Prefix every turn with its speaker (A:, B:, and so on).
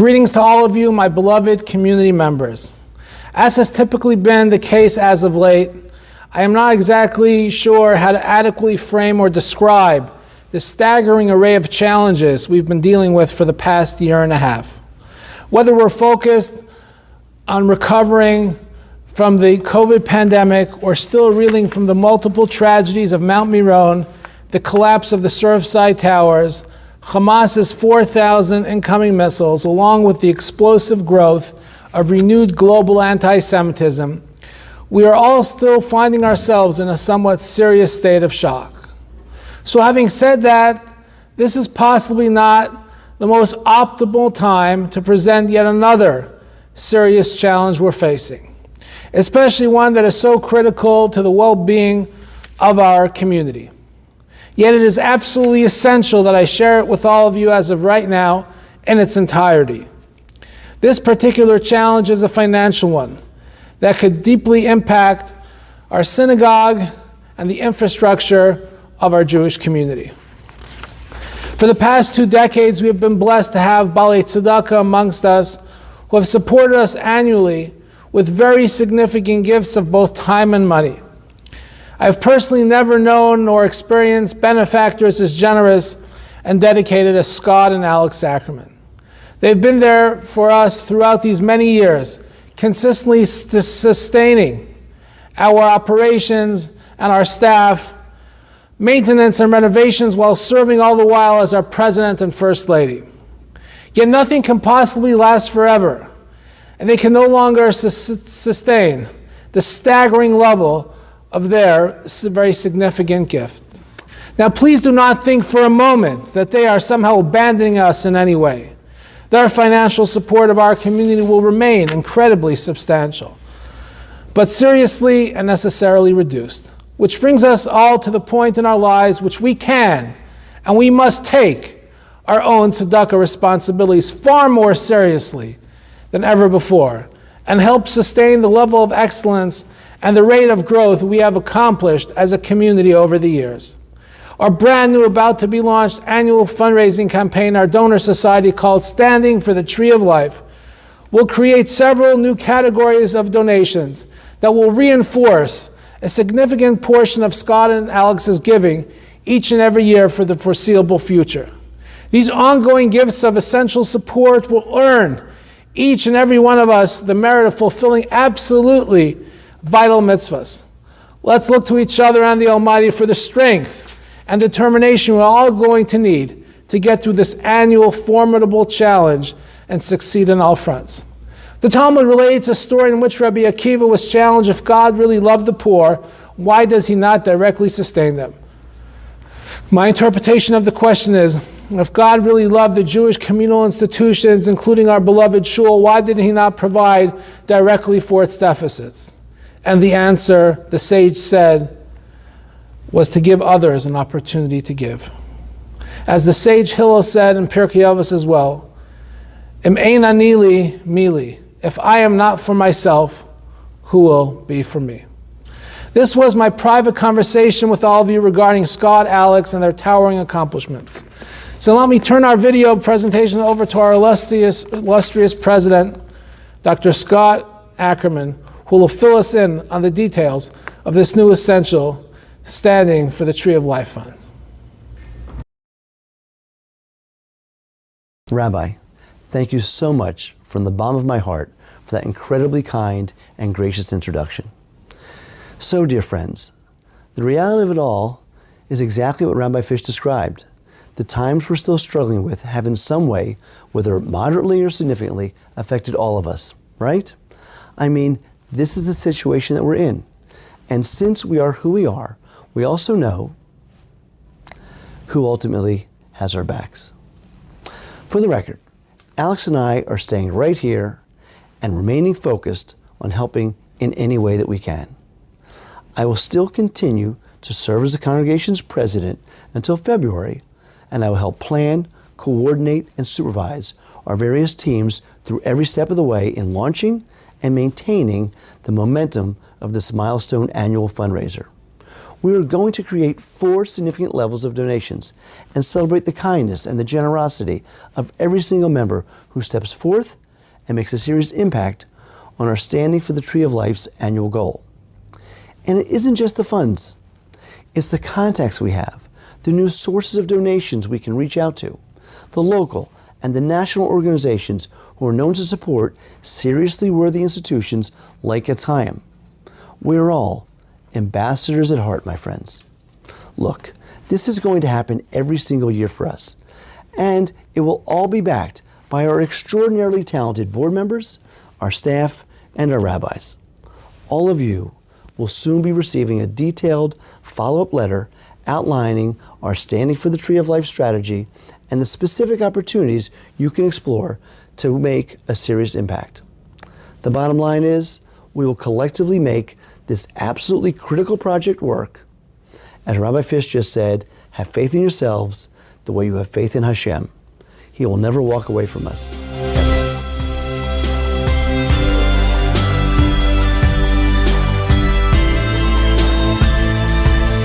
A: Greetings to all of you, my beloved community members. As has typically been the case as of late, I am not exactly sure how to adequately frame or describe the staggering array of challenges we've been dealing with for the past year and a half. Whether we're focused on recovering from the COVID pandemic or still reeling from the multiple tragedies of Mount Meron, the collapse of the Surfside Towers, Hamas's 4,000 incoming missiles, along with the explosive growth of renewed global anti-Semitism, we are all still finding ourselves in a somewhat serious state of shock. So having said that, this is possibly not the most optimal time to present yet another serious challenge we're facing, especially one that is so critical to the well-being of our community. Yet it is absolutely essential that I share it with all of you as of right now in its entirety. This particular challenge is a financial one that could deeply impact our synagogue and the infrastructure of our Jewish community. For the past 2 decades, we have been blessed to have Balei Tzedakah amongst us who have supported us annually with very significant gifts of both time and money. I have personally never known nor experienced benefactors as generous and dedicated as Scott and Alex Ackerman. They've been there for us throughout these many years, consistently sustaining our operations and our staff, maintenance and renovations, while serving all the while as our President and First Lady. Yet nothing can possibly last forever, and they can no longer sustain the staggering level of their very significant gift. Now, please do not think for a moment that they are somehow abandoning us in any way. Their financial support of our community will remain incredibly substantial, but seriously and necessarily reduced, which brings us all to the point in our lives which we can and we must take our own tzedakah responsibilities far more seriously than ever before and help sustain the level of excellence and the rate of growth we have accomplished as a community over the years. Our brand new, about to be launched annual fundraising campaign, our donor society called Standing for the Tree of Life, will create several new categories of donations that will reinforce a significant portion of Scott and Alex's giving each and every year for the foreseeable future. These ongoing gifts of essential support will earn each and every one of us the merit of fulfilling absolutely vital mitzvahs. Let's look to each other and the Almighty for the strength and determination we're all going to need to get through this annual formidable challenge and succeed on all fronts. The Talmud relates a story in which Rabbi Akiva was challenged: if God really loved the poor, why does he not directly sustain them? My interpretation of the question is, if God really loved the Jewish communal institutions, including our beloved shul, why did he not provide directly for its deficits? And the answer, the sage said, was to give others an opportunity to give. As the sage Hillel said in Pirkei Avos as well, Im ein ani li mili, if I am not for myself, who will be for me? This was my private conversation with all of you regarding Scott, Alex, and their towering accomplishments. So let me turn our video presentation over to our illustrious president, Dr. Scott Ackerman, who will fill us in on the details of this new essential Standing for the Tree of Life Fund.
B: Rabbi, thank you so much from the bottom of my heart for that incredibly kind and gracious introduction. So, dear friends, the reality of it all is exactly what Rabbi Fish described. The times we're still struggling with have in some way, whether moderately or significantly, affected all of us, right? I mean, this is the situation that we're in. And since we are who we are, we also know who ultimately has our backs. For the record, Alex and I are staying right here and remaining focused on helping in any way that we can. I will still continue to serve as the congregation's president until February, and I will help plan, coordinate, and supervise our various teams through every step of the way in launching and maintaining the momentum of this milestone annual fundraiser. we are going to create 4 significant levels of donations and celebrate the kindness and the generosity of every single member who steps forth and makes a serious impact on our Standing for the Tree of Life's annual goal. And it isn't just the funds. It's the contacts we have, the new sources of donations we can reach out to, the local and the national organizations who are known to support seriously worthy institutions like Etz Chaim. We're all ambassadors at heart, my friends. Look, this is going to happen every single year for us, and it will all be backed by our extraordinarily talented board members, our staff, and our rabbis. All of you will soon be receiving a detailed follow-up letter outlining our Standing for the Tree of Life strategy and the specific opportunities you can explore to make a serious impact. The bottom line is, we will collectively make this absolutely critical project work. As Rabbi Fish just said, have faith in yourselves the way you have faith in Hashem. He will never walk away from us.